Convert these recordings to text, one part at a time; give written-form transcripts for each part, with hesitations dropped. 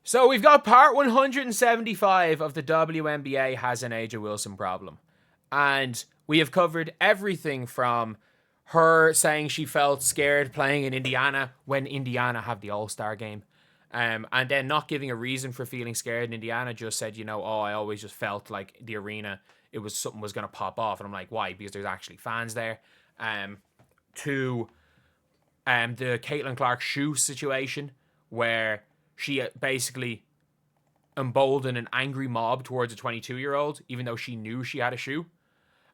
So we've got part 175 of the WNBA Has an Angel Wilson problem. And we have covered everything from her saying she felt scared playing in Indiana when Indiana have the All-Star game. And then not giving a reason for feeling scared in Indiana, just said, I always just felt like the arena, something was going to pop off. And I'm like, why? Because there's actually fans there. To the Caitlin Clark shoe situation, where she basically emboldened an angry mob towards a 22-year-old, even though she knew she had a shoe.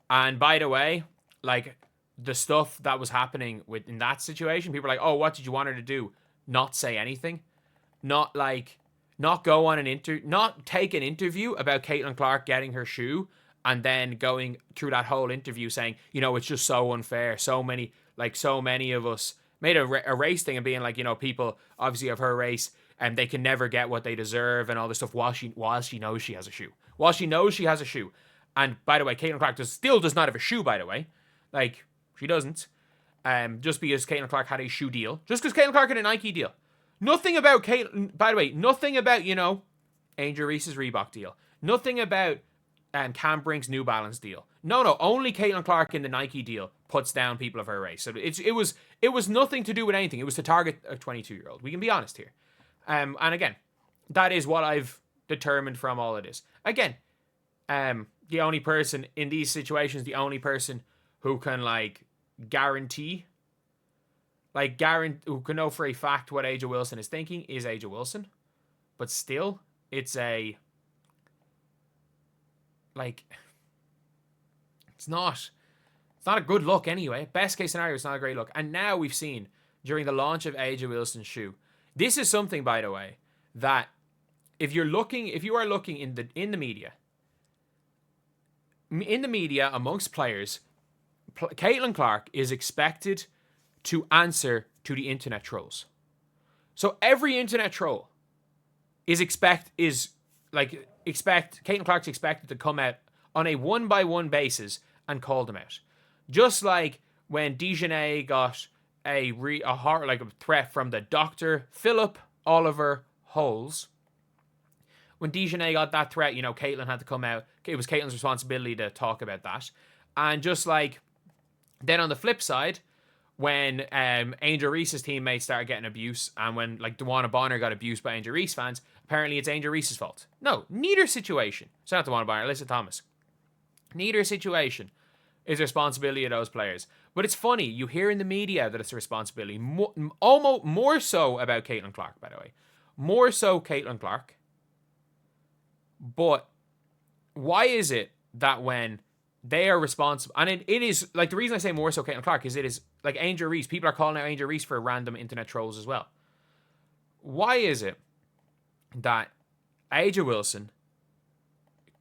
And by the way, like, the stuff that was happening in that situation, people are like, oh, what did you want her to do? Not say anything. Not go on not take an interview about Caitlin Clark getting her shoe and then going through that whole interview saying, it's just so unfair. So many of us made a race thing and being like, people obviously of her race and they can never get what they deserve and all this stuff while she knows she has a shoe. While she knows she has a shoe. And by the way, Caitlin Clark still does not have a shoe, by the way. Like, she doesn't. Just because Caitlin Clark had a shoe deal. Just because Caitlin Clark had a Nike deal. Nothing about Caitlin, by the way, nothing about, Angel Reese's Reebok deal. Nothing about Cam Brink's New Balance deal. No, only Caitlin Clark in the Nike deal puts down people of her race. So it was nothing to do with anything. It was to target a 22-year-old. We can be honest here. And again, that is what I've determined from all of this. Again, the only person in these situations, the only person who can guarantee, who can know for a fact what Angel Wilson is thinking is Angel Wilson. But still, it's it's not a good look anyway. Best case scenario, it's not a great look. And now we've seen during the launch of Angel Wilson's shoe, this is something, by the way, that if you are looking in the media amongst players, Caitlin Clark is expected to answer to the internet trolls. So every internet troll Caitlin Clark's expected to come out on a one-by-one basis and call them out. Just like when Dejanay got a threat from the Dr. Philip Oliver Holes. When Dejanay got that threat, Caitlin had to come out. It was Caitlin's responsibility to talk about that. And just like, then on the flip side, when Angel Reese's teammates started getting abuse, and when DeWanna Bonner got abused by Angel Reese fans, apparently it's Angel Reese's fault. No, neither situation. So not DeWanna Bonner, Alyssa Thomas. Neither situation is the responsibility of those players. But it's funny, you hear in the media that it's a responsibility. Almost more so about Caitlin Clark, by the way. More so Caitlin Clark. But why is it that when they are responsible, and it is, the reason I say more so Caitlin Clark is it is, Angel Reese, people are calling out Angel Reese for random internet trolls as well. Why is it that Angel Wilson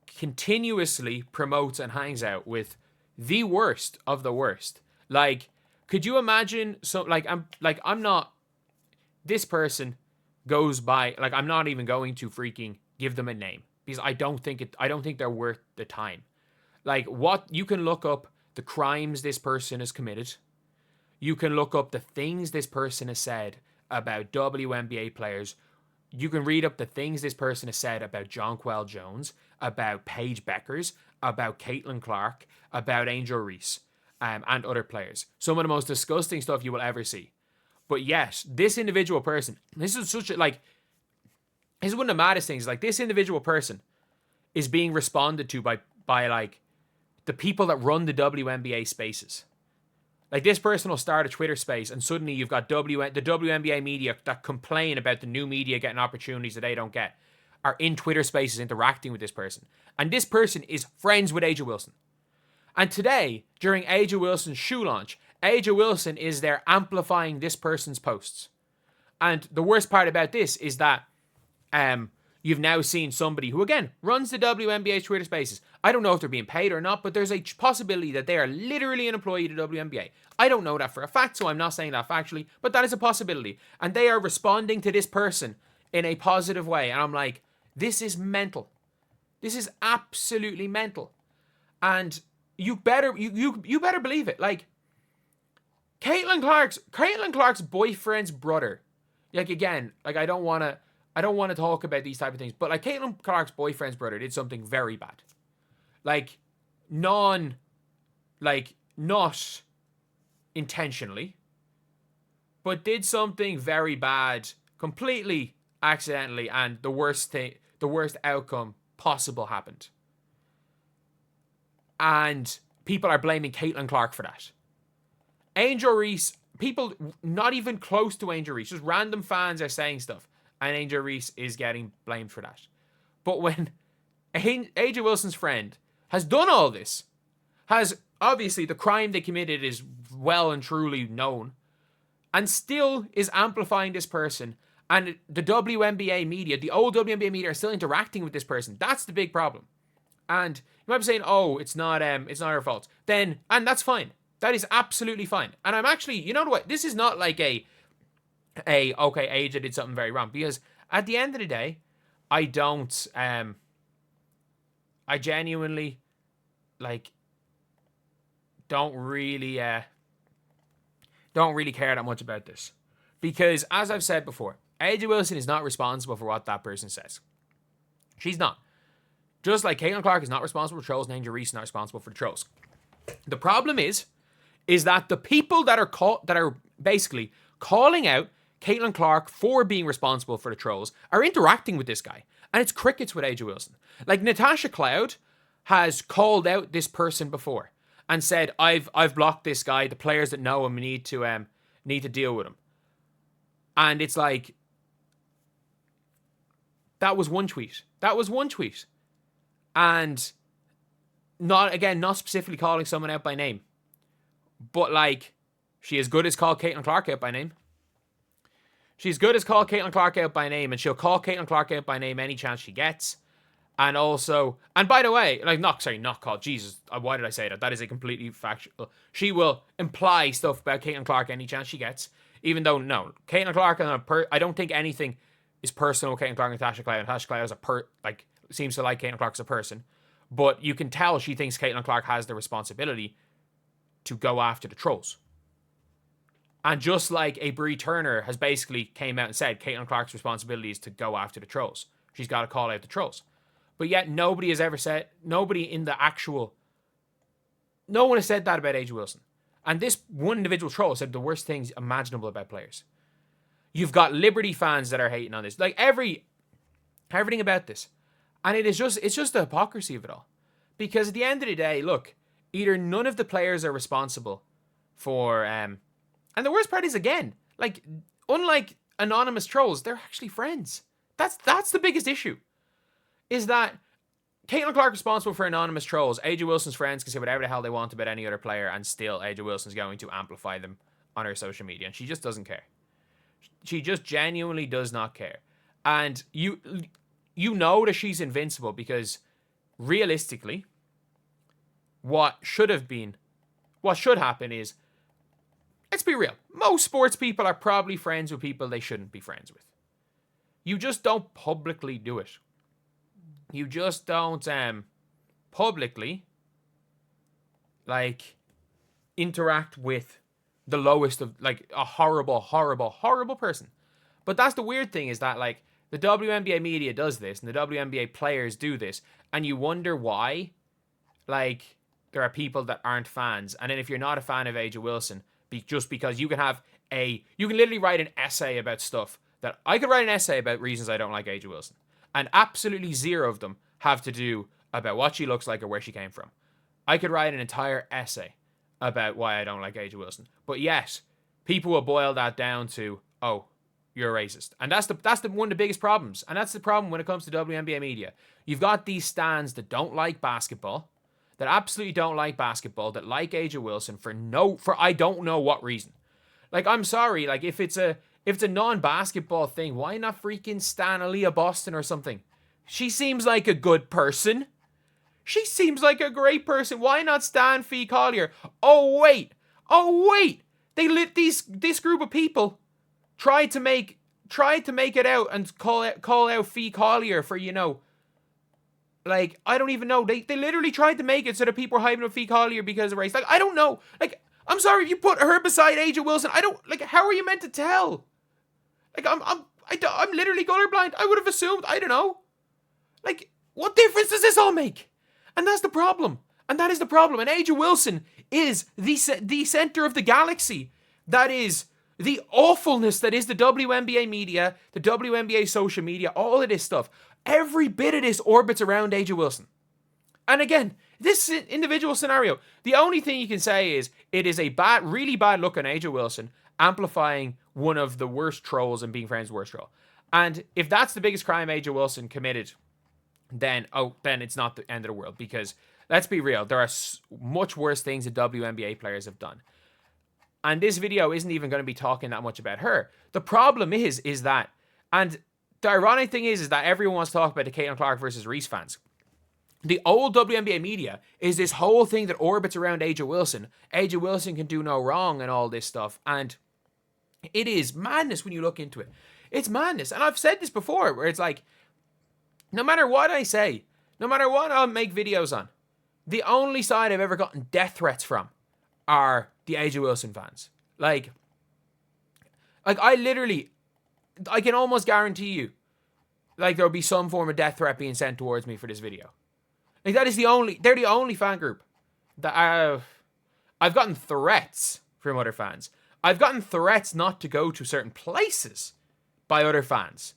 continuously promotes and hangs out with the worst of the worst? Could you imagine? I'm not. This person goes by. I'm not even going to freaking give them a name because I don't think they're worth the time. What you can look up the crimes this person has committed. You can look up the things this person has said about WNBA players. You can read up the things this person has said about Jonquel Jones, about Paige Beckers, about Caitlin Clark, about Angel Reese, and other players. Some of the most disgusting stuff you will ever see. But yes, this individual person, this is such a, this is one of the maddest things. This individual person is being responded to by the people that run the WNBA spaces. This person will start a Twitter space and suddenly you've got the WNBA media that complain about the new media getting opportunities that they don't get are in Twitter spaces interacting with this person. And this person is friends with Angel Wilson. And today, during Angel Wilson's shoe launch, Angel Wilson is there amplifying this person's posts. And the worst part about this is that you've now seen somebody who, again, runs the WNBA Twitter spaces. I don't know if they're being paid or not, but there's a possibility that they are literally an employee of the WNBA. I don't know that for a fact, so I'm not saying that factually, but that is a possibility. And they are responding to this person in a positive way. And I'm like, this is mental. This is absolutely mental. And you better believe it. Caitlin Clark's boyfriend's brother. I don't want to I don't want to talk about these type of things, but like Caitlin Clark's boyfriend's brother did something very bad. Like, not intentionally, but did something very bad, completely accidentally, and the worst outcome possible happened. And people are blaming Caitlin Clark for that. Angel Reese, people not even close to Angel Reese, just random fans are saying stuff, and Angel Reese is getting blamed for that. But when AJ Wilson's friend has done all this, has obviously the crime they committed is well and truly known, and still is amplifying this person, and the WNBA media, the old WNBA media, are still interacting with this person. That's the big problem. And you might be saying, "Oh, it's not her fault." Then, and that's fine. That is absolutely fine. And I'm actually, you know what? This is not like okay, AJ did something very wrong, because at the end of the day, I genuinely don't really care that much about this, because as I've said before, AJ Wilson is not responsible for what that person says. She's not. Just like Caitlin Clark is not responsible for trolls, and Angel Reese is not responsible for the trolls. The problem is that the people that are basically calling out Caitlin Clark for being responsible for the trolls are interacting with this guy, and it's crickets with AJ Wilson. Like, Natasha Cloud has called out this person before and said, "I've blocked this guy. The players that know him need to deal with him." And it's like, that was one tweet. And not specifically calling someone out by name. But like, she as good as called Caitlin Clark out by name. She's good as called Caitlin Clark out by name, and she'll call Caitlin Clark out by name any chance she gets. And also, and by the way, not called, Jesus, why did I say that? That is a completely factual. She will imply stuff about Caitlin Clark any chance she gets, even though, no, Caitlin Clark, I don't think anything is personal with Caitlin Clark and Natasha Cloud. Natasha Cloud is seems to like Caitlin Clark as a person, but you can tell she thinks Caitlin Clark has the responsibility to go after the trolls. And just like a Bree Turner has basically came out and said, Caitlin Clark's responsibility is to go after the trolls. She's got to call out the trolls. But yet nobody has ever said, no one has said that about AJ Wilson. And this one individual troll said the worst things imaginable about players. You've got Liberty fans that are hating on this. Like, everything about this. And it's just the hypocrisy of it all. Because at the end of the day, look, either none of the players are responsible for, and the worst part is, again, like, unlike anonymous trolls, they're actually friends. That's the biggest issue. Is that Caitlin Clark responsible for anonymous trolls. AJ Wilson's friends can say whatever the hell they want about any other player, and still AJ Wilson's going to amplify them on her social media. And she just doesn't care. She just genuinely does not care. And you know that she's invincible, because realistically, what should happen is, let's be real, most sports people are probably friends with people they shouldn't be friends with. You just don't publicly do it. You just don't publicly interact with the lowest of, like, a horrible, horrible, horrible person. But that's the weird thing, is that, like, the WNBA media does this, and the WNBA players do this, and you wonder why, like, there are people that aren't fans. And then if you're not a fan of AJ Wilson, just because you can literally write an essay about stuff that I could write an essay about reasons I don't like AJ Wilson, and absolutely zero of them have to do about what she looks like or where she came from. I could write an entire essay about why I don't like AJ Wilson, but yet people will boil that down to, oh, you're a racist. And that's one of the biggest problems. And that's the problem when it comes to WNBA media. You've got these stans that don't like basketball, that absolutely don't like basketball, that like AJ Wilson for I don't know what reason. Like, I'm sorry, like, if it's a non-basketball thing, why not freaking stan Aaliyah Boston or something? She seems like a good person. She seems like a great person. Why not stan Fee Collier? Oh wait. This group of people tried to make it out and call out Fee Collier for, like, I don't even know. They literally tried to make it so that people were hyping up Fee Collier because of race. Like, I don't know. Like, I'm sorry, if you put her beside AJ Wilson, how are you meant to tell? Like, I'm literally colorblind. I would have assumed, I don't know. Like, what difference does this all make? And that's the problem. And that is the problem. And Angel Wilson is the center of the galaxy. That is the awfulness that is the WNBA media, the WNBA social media, all of this stuff. Every bit of this orbits around Angel Wilson. And again, this individual scenario, the only thing you can say is it is a really bad look on Angel Wilson amplifying one of the worst trolls and being friends with the worst troll. And if that's the biggest crime Angel Wilson committed, then it's not the end of the world. Because let's be real, there are much worse things that WNBA players have done. And this video isn't even going to be talking that much about her. The problem is that, and the ironic thing is that everyone wants to talk about the Caitlin Clark versus Reese fans. The old WNBA media is this whole thing that orbits around Angel Wilson. Angel Wilson can do no wrong and all this stuff. And it is madness when you look into it. It's madness. And I've said this before, where it's like, no matter what I say, no matter what I'll make videos on, the only side I've ever gotten death threats from are the Angel Wilson fans. Like I can almost guarantee you, like, there'll be some form of death threat being sent towards me for this video. Like, they're the only fan group that I've gotten threats from other fans. I've gotten threats not to go to certain places by other fans.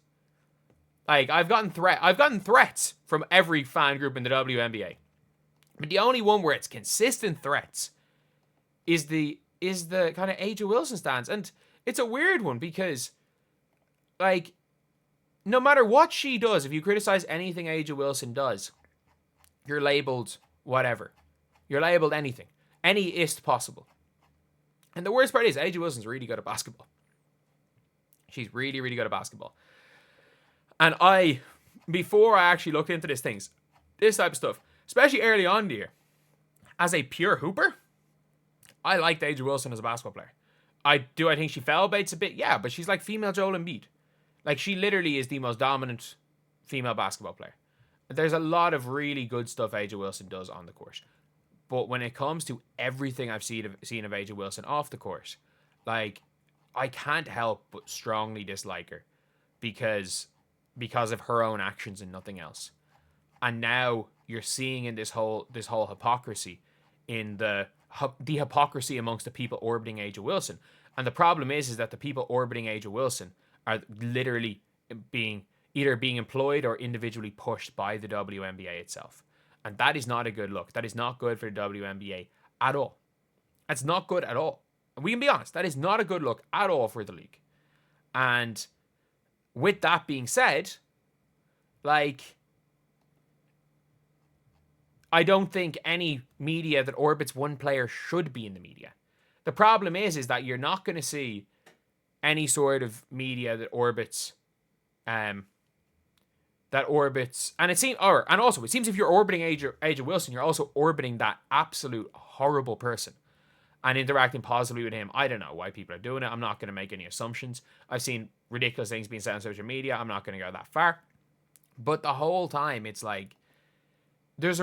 Like, I've gotten threats from every fan group in the WNBA. But the only one where it's consistent threats is the kind of Angel Wilson stance. And it's a weird one because, like, no matter what she does, if you criticize anything Angel Wilson does, you're labeled whatever. You're labeled anything. Any ist possible. And the worst part is, Angel Wilson's really good at basketball. She's really, really good at basketball. And before I actually looked into this type of stuff, especially early on in the year, as a pure hooper, I liked Angel Wilson as a basketball player. I think she foul baits a bit? Yeah, but she's like female Joel Embiid. Like, she literally is the most dominant female basketball player. There's a lot of really good stuff Angel Wilson does on the court. But when it comes to everything I've seen of Angel Wilson off the court, like, I can't help but strongly dislike her because of her own actions and nothing else. And now you're seeing in this whole hypocrisy, in the hypocrisy amongst the people orbiting Angel Wilson. And the problem is that the people orbiting Angel Wilson are literally either being employed or individually pushed by the WNBA itself. And that is not a good look. That is not good for the WNBA at all. That's not good at all. And we can be honest, that is not a good look at all for the league. And with that being said, like, I don't think any media that orbits one player should be in the media. The problem is that you're not going to see any sort of media that orbits, and it seems, and also it seems if you're orbiting Angel Wilson, you're also orbiting that absolute horrible person and interacting positively with him. I don't know why people are doing it. I'm not going to make any assumptions. I've seen ridiculous things being said on social media. I'm not going to go that far. But the whole time, it's like, there's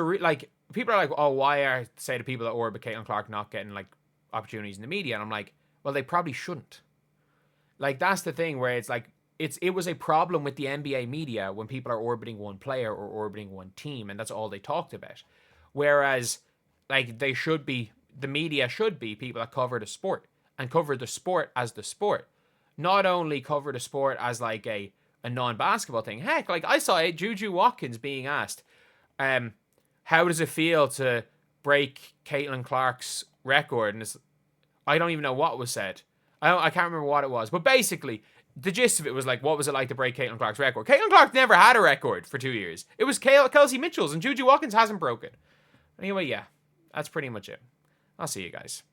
people are like, oh, why are, say, the people that orbit Caitlin Clark not getting, like, opportunities in the media? And I'm like, well, they probably shouldn't. Like, that's the thing where it's like, it was a problem with the NBA media when people are orbiting one player or orbiting one team, and that's all they talked about. Whereas, like, the media should be people that cover the sport, and cover the sport as the sport. Not only cover the sport as, like, a non-basketball thing. Heck, like, I saw Juju Watkins being asked, how does it feel to break Caitlin Clark's record? And I don't even know what was said. I can't remember what it was. But basically, the gist of it was like, what was it like to break Caitlin Clark's record? Caitlin Clark never had a record for 2 years. It was Kelsey Mitchell's, and Juju Watkins hasn't broken. Anyway, yeah, that's pretty much it. I'll see you guys.